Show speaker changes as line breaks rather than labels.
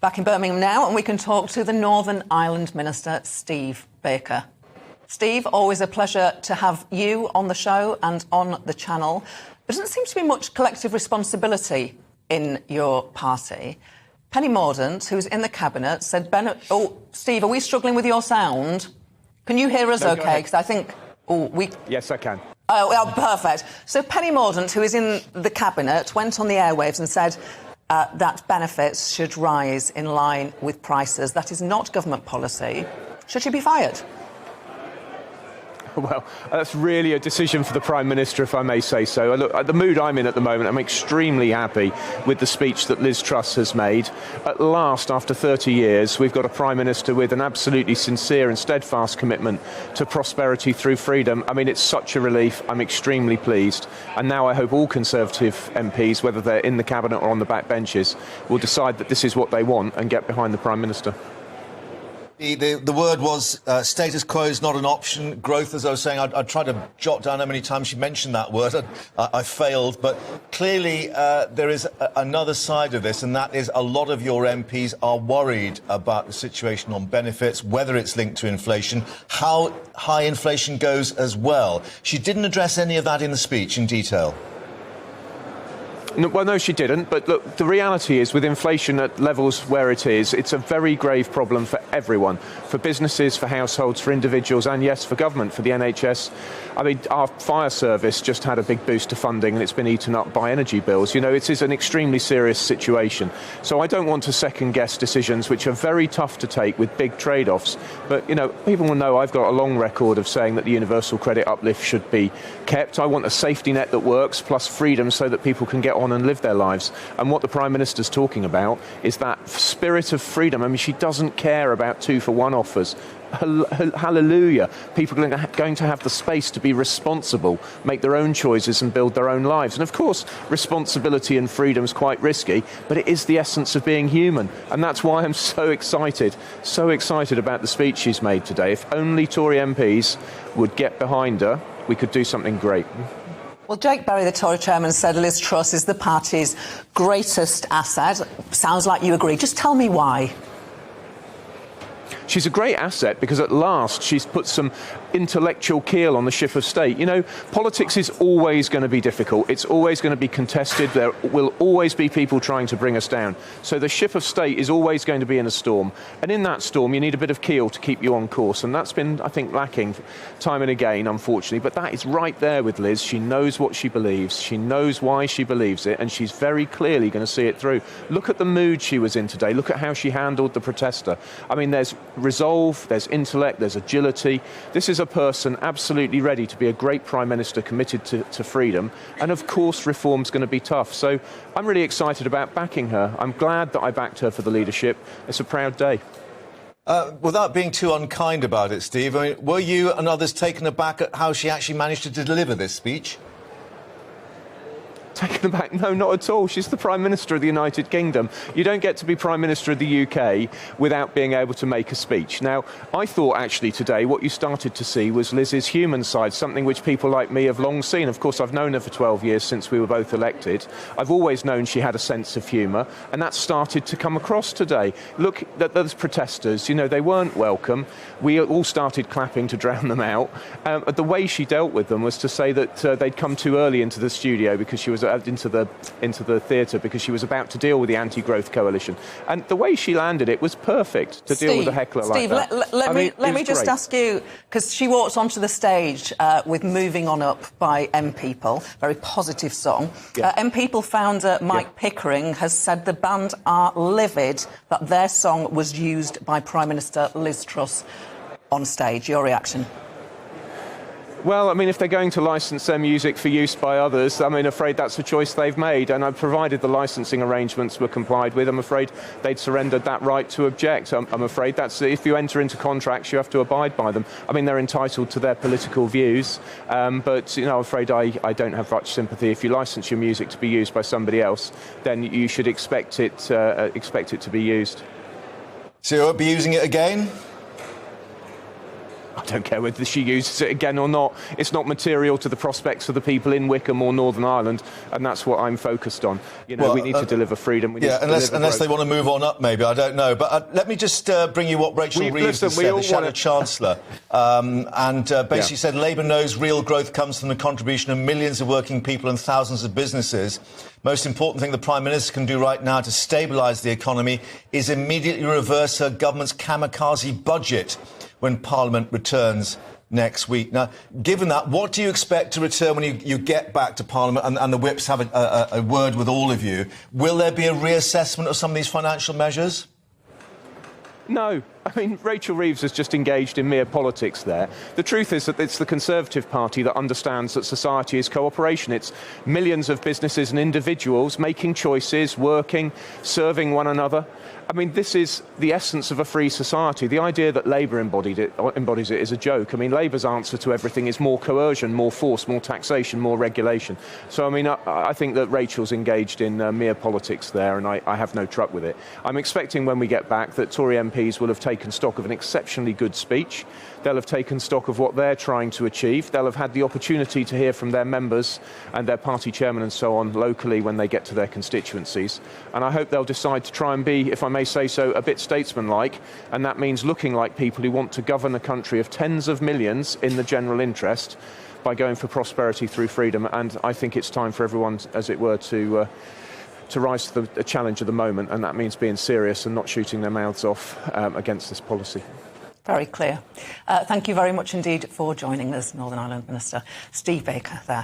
Back in Birmingham now, and we can talk to the Northern Ireland Minister, Steve Baker. Steve, always a pleasure to have you on the show and on the channel. There doesn't seem to be much collective responsibility in your party. Penny Mordaunt, who's in the Cabinet, said... Oh, Steve, are we struggling with your sound? Can you hear us OK? Because I think...
Yes, I can.
Oh, perfect. So Penny Mordaunt, who is in the Cabinet, went on the airwaves and said that benefits should rise in line with prices. That is not government policy. Should she be fired?
Well, that's really a decision for the Prime Minister, if I may say so. Look, at the mood I'm in at the moment, I'm extremely happy with the speech that Liz Truss has made. At last, after 30 years, we've got a Prime Minister with an absolutely sincere and steadfast commitment to prosperity through freedom. I mean, it's such a relief. I'm extremely pleased. And now I hope all Conservative MPs, whether they're in the Cabinet or on the backbenches, will decide that this is what they want and get behind the Prime Minister.
The word was status quo is not an option. Growth, as I was saying, I tried to jot down how many times she mentioned that word. I failed. But clearly there is another side of this, and that is a lot of your MPs are worried about the situation on benefits, whether it's linked to inflation, how high inflation goes as well. She didn't address any of that in the speech in detail.
Well, no, she didn't. But look, the reality is, with inflation at levels where it is, it's a very grave problem for everyone, for businesses, for households, for individuals, and yes, for government, for the NHS. I mean, our fire service just had a big boost to funding, and it's been eaten up by energy bills. You know, it is an extremely serious situation. So I don't want to second-guess decisions which are very tough to take with big trade-offs. But, you know, people will know I've got a long record of saying that the universal credit uplift should be kept. I want a safety net that works, plus freedom so that people can get on and live their lives. And what the Prime Minister's talking about is that spirit of freedom. I mean, she doesn't care about 2-for-1 offers. Hallelujah. People are going to have the space to be responsible, make their own choices and build their own lives. And of course, responsibility and freedom is quite risky, but it is the essence of being human. And that's why I'm so excited about the speech she's made today. If only Tory MPs would get behind her, we could do something great.
Well, Jake Berry, the Tory chairman, said Liz Truss is the party's greatest asset. Sounds like you agree. Just tell me why.
She's a great asset because at last she's put some intellectual keel on the ship of state. You know, politics is always going to be difficult. It's always going to be contested. There will always be people trying to bring us down. So the ship of state is always going to be in a storm. And in that storm, you need a bit of keel to keep you on course. And that's been, I think, lacking time and again, unfortunately. But that is right there with Liz. She knows what she believes. She knows why she believes it. And she's very clearly going to see it through. Look at the mood she was in today. Look at how she handled the protester. I mean, there's resolve, there's intellect, there's agility. This is a person absolutely ready to be a great Prime Minister committed to freedom. And of course, reform's going to be tough. So I'm really excited about backing her. I'm glad that I backed her for the leadership. It's a proud day.
Without being too unkind about it, Steve, I mean, were you and others taken aback at how she actually managed to deliver this speech?
Taken aback? No, not at all. She's the Prime Minister of the United Kingdom. You don't get to be Prime Minister of the UK without being able to make a speech. Now, I thought actually today what you started to see was Liz's human side, something which people like me have long seen. Of course, I've known her for 12 years since we were both elected. I've always known she had a sense of humour, and that started to come across today. Look, those protesters, you know, they weren't welcome. We all started clapping to drown them out. The way she dealt with them was to say that they'd come too early into the studio because she was into the theatre because she was about to deal with the anti-growth coalition, and the way she landed it was perfect to deal with a heckler like that.
Let me just ask you, because she walked onto the stage with "Moving On Up" by M People, very positive song.
Yeah.
M People founder Mike Pickering has said the band are livid that their song was used by Prime Minister Liz Truss on stage. Your reaction?
Well, I mean, if they're going to licence their music for use by others, I'm afraid that's a choice they've made. And provided the licensing arrangements were complied with, I'm afraid they'd surrendered that right to object. I'm afraid that's, if you enter into contracts, you have to abide by them. I mean, they're entitled to their political views, but, you know, I'm afraid I don't have much sympathy. If you licence your music to be used by somebody else, then you should expect it to be used.
So you won't be using it again?
don't care whether she uses it again or not. It's not material to the prospects of the people in Wickham or Northern Ireland, and that's what I'm focused on. You know, we need to deliver freedom.
Unless they want to move on up, maybe, I don't know. But let me just bring you what Rachel Reeves said, the Shadow Chancellor, and basically said Labour knows real growth comes from the contribution of millions of working people and thousands of businesses. Most important thing the Prime Minister can do right now to stabilise the economy is immediately reverse her government's kamikaze budget when Parliament returns next week. Now, given that, what do you expect to return when you get back to Parliament and the whips have a word with all of you? Will there be a reassessment of some of these financial measures?
No. I mean, Rachel Reeves has just engaged in mere politics there. The truth is that it's the Conservative Party that understands that society is cooperation. It's millions of businesses and individuals making choices, working, serving one another. I mean, this is the essence of a free society. The idea that Labour embodies it is a joke. I mean, Labour's answer to everything is more coercion, more force, more taxation, more regulation. So, I mean, I think that Rachel's engaged in mere politics there, and I have no truck with it. I'm expecting when we get back that Tory MPs will have taken stock of an exceptionally good speech. They'll have taken stock of what they're trying to achieve. They'll have had the opportunity to hear from their members and their party chairman and so on locally when they get to their constituencies. And I hope they'll decide to try and be, if I may say so, a bit statesmanlike. And that means looking like people who want to govern a country of tens of millions in the general interest by going for prosperity through freedom. And I think it's time for everyone, as it were, to rise to the challenge of the moment, and that means being serious and not shooting their mouths off against this policy.
Very clear. Thank you very much indeed for joining us, Northern Ireland Minister Steve Baker there.